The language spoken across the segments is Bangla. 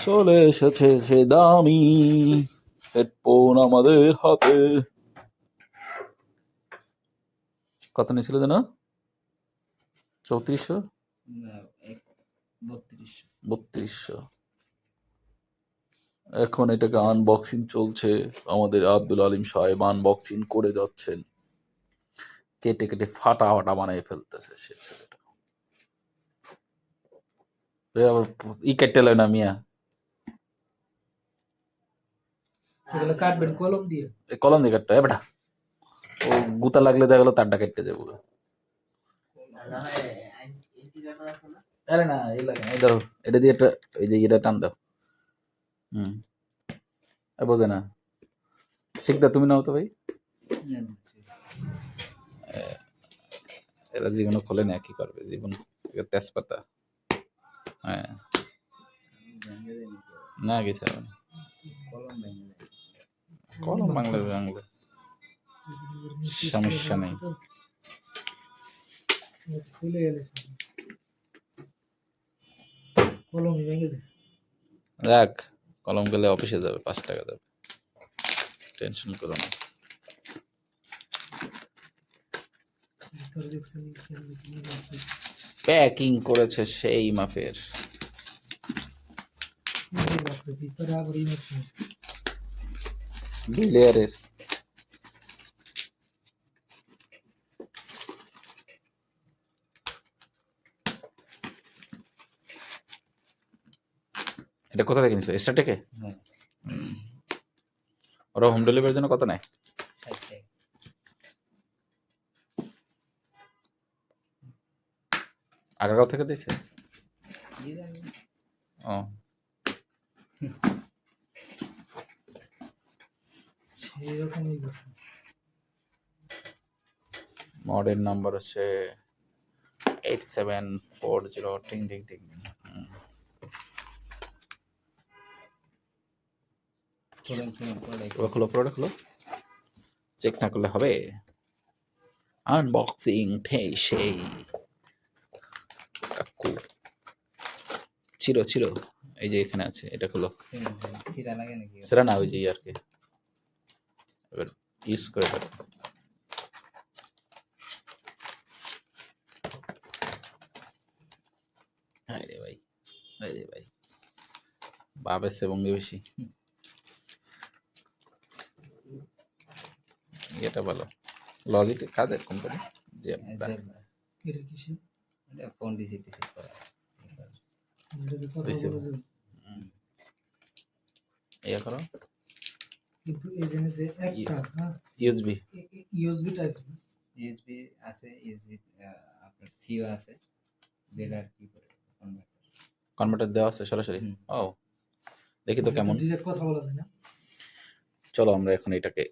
চলে এসেছে সে দামি হেডফোন আমাদের হাতে। কত নিয়েছিল যেন? 3400 না 3200। 3200। এখন এটাকে আনবক্সিং চলছে, আমাদের আব্দুল আলিম সাহেব আনবক্সিং করে যাচ্ছেন, কেটে কেটে ফাটা ফাটা বানিয়ে ফেলতেছে সে ছেলেটা। ই কেটে লয় না মিয়া, এগুলো কাটবেন কলম দিয়ে। কলম দিয়ে কাটতে হয় বেটা, ও গুতা লাগলে দেখা গেলো তারটা কেটে যাবো। আরে না এই লাগে এই ধরো, এটা দিয়ে একটা এই যে এটা টান দাও। বোঝে না শিখতে, তুমি নাও তো ভাই। এরা জীবনে খোলে না, কি করবে জীবন, তেজপাতা। হ্যাঁ না কিছু হবে না, কলম বাংলা বাংলা সমস্যা নেই। খুলে গেছে কলম ভেঙে গেছে। দেখ কলম গেলে অফিসে যাবে, 5 টাকা দেবে, টেনশন করো না। প্যাকিং করেছে সেই মাপের। ভিতরে আবার ইমেছে বিলিয়ারের এটা কোথা থেকে নিছো? স্টার থেকে? ওরা হোম ডেলিভারির জন্য কত নেয়? আগারগাঁও থেকে দিয়েছে? ও সেইরকমই কথা। মডেল নাম্বার হচ্ছে 8740 টিং টিং টিং। খোলো প্রোডাক্ট খোলো, চেক না করলে হবে। আনবক্সিং সেই কাকু ছিল ছিল এই যে এখানে আছে, এটা খোলো। সেটা না ওই যে আর কি, এবার ইউজ করে দেখো। হায় রে ভাই, হায় রে ভাই, বাপের সে বঙ্গে বেশি। এটা ভালো, লজিক কাদের কোম্পানি যে এটা কিসে? এটা ফোন রিসিভ করা। এটাতে কথা Receive. বলা যাবে ইয়ে করো, কিন্তু এই জিনিসে একটা হ্যাঁ ইউএসবি ইউএসবি টাইপ ইউএসবি আছে, ইউএসবি আপনার সিও আছে, দিলে আর কি করে কনভার্টার দেওয়া আছে সরাসরি। ও দেখি তো কেমন। ডিরেক্ট কথা বলা যায় না। চলো আমরা এখন এটাকে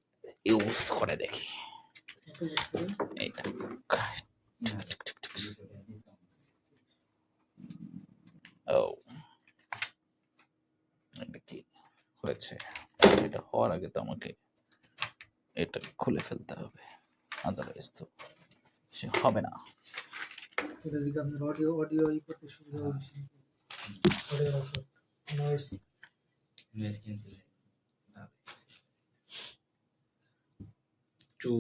ইউজ করে দেখি। এইটা ও এটা কি হয়েছে, এটা হওয়ার আগে তো আমাকে এটা খুলে ফেলতে হবে, আদারওয়াইজ তো সে হবে না। এটা দিকে আপনার অডিও ই করতে সুবিধা হবে বেশি। Noise cancel two